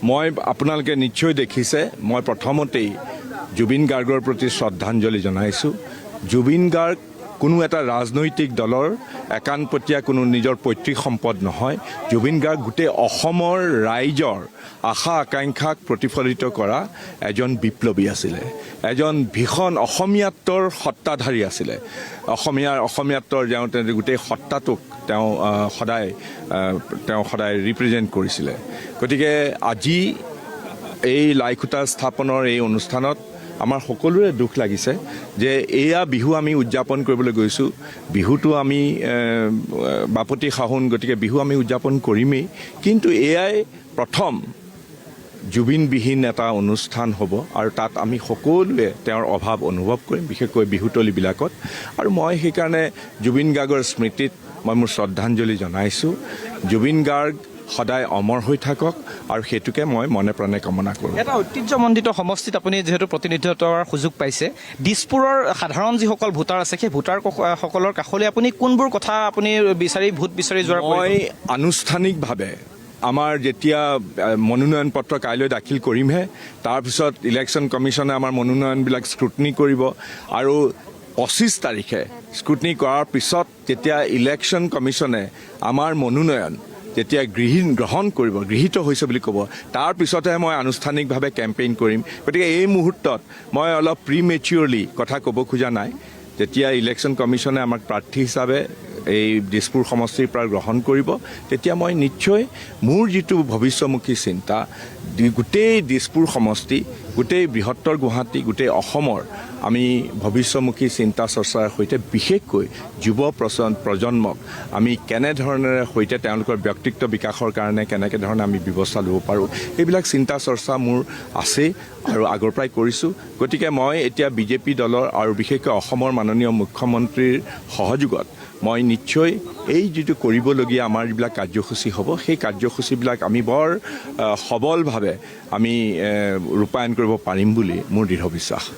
মই আপোনালোকে নিশ্চয় দেখিছে মই প্ৰথমতেই জুবিন গাৰ্গৰ প্ৰতি শ্ৰদ্ধাঞ্জলি জনাইছোঁ। জুবিন গাৰ্গ কোনো এটা ৰাজনৈতিক দলৰ একাণপতীয়া কোনো নিজৰ পৈতৃক সম্পদ নহয়। জুবিন গাৰ্গ গোটেই অসমৰ ৰাইজৰ আশা আকাংক্ষাক প্ৰতিফলিত কৰা এজন বিপ্লৱী আছিলে, এজন ভীষণ অসমীয়াত্বৰ সত্তাধাৰী আছিলে। অসমীয়াত্বৰ গোটেই সত্তাটোক তেওঁ সদায় ৰিপ্ৰেজেণ্ট কৰিছিলে। গতিকে আজি এই লাইখুটা স্থাপনৰ এই অনুষ্ঠানত আমাৰ সকলোৰে দুখ লাগিছে যে এয়া বিহু আমি উদযাপন কৰিবলৈ গৈছোঁ। বিহুটো আমি বাপতি সাহোন, গতিকে বিহু আমি উদযাপন কৰিমেই, কিন্তু এয়াই প্ৰথম জুবিনবিহীন এটা অনুষ্ঠান হ'ব আৰু তাত আমি সকলোৱে তেওঁৰ অভাৱ অনুভৱ কৰিম, বিশেষকৈ বিহুতলিবিলাকত। আৰু মই সেইকাৰণে জুবিন গাৰ্গৰ স্মৃতিত মই মোৰ শ্ৰদ্ধাঞ্জলি জনাইছোঁ। জুবিন গাৰ্গ সদায় অমৰ হৈ থাকক আৰু সেইটোকে মই মনে প্ৰাণে কামনা কৰোঁ। এটা ঐতিহ্যমণ্ডিত সমষ্টিত আপুনি যিহেতু প্ৰতিনিধিত্ব কৰাৰ সুযোগ পাইছে, দিছপুৰৰ সাধাৰণ যিসকল ভোটাৰ আছে সেই ভোটাৰসকলৰ কাষলৈ আপুনি কোনবোৰ কথা আপুনি ভোট বিচাৰি যোৱাৰ? মই আনুষ্ঠানিকভাৱে আমাৰ যেতিয়া মনোনয়ন পত্ৰ কাইলৈ দাখিল কৰিমহে, তাৰপিছত ইলেকশ্যন কমিশ্যনে আমাৰ মনোনয়নবিলাক স্ক্ৰুটনি কৰিব আৰু 25 তাৰিখে স্ক্ৰুটনি কৰাৰ পিছত যেতিয়া ইলেকশ্যন কমিশ্যনে আমাৰ মনোনয়ন যেতিয়া গ্ৰহণ কৰিব, গৃহীত হৈছে বুলি ক'ব, তাৰ পিছতহে মই আনুষ্ঠানিকভাৱে কেম্পেইন কৰিম। গতিকে এই মুহূৰ্তত মই অলপ প্ৰিমেচিয়ৰলি কথা ক'ব খোজা নাই। যেতিয়া ইলেকশ্যন কমিশ্যনে আমাক প্ৰাৰ্থী হিচাপে এই দিছপুৰ সমষ্টিৰ পৰা গ্ৰহণ কৰিব, তেতিয়া মই নিশ্চয় মোৰ যিটো ভৱিষ্যমুখী চিন্তা, গোটেই দিছপুৰ সমষ্টি, গোটেই বৃহত্তৰ গুৱাহাটী, গোটেই অসমৰ আমি ভৱিষ্যমুখী চিন্তা চৰ্চাৰ সৈতে বিশেষকৈ যুৱ প্ৰজন্মক আমি কেনেধৰণেৰে সৈতে তেওঁলোকৰ ব্যক্তিত্ব বিকাশৰ কাৰণে কেনেকৈ ধৰণে আমি ব্যৱস্থা ল'ব পাৰোঁ, এইবিলাক চিন্তা চৰ্চা মোৰ আছে আৰু আগৰ পৰাই কৰিছোঁ। গতিকে মই এতিয়া বিজেপি দলৰ আৰু বিশেষকৈ অসমৰ মাননীয় মুখ্যমন্ত্ৰীৰ সহযোগত মই নিশ্চয় এই যিটো কৰিবলগীয়া আমাৰ যিবিলাক কাৰ্যসূচী হ'ব, সেই কাৰ্যসূচীবিলাক আমি বৰ সবলভাৱে আমি ৰূপায়ণ কৰিব পাৰিম বুলি মোৰ দৃঢ় বিশ্বাস।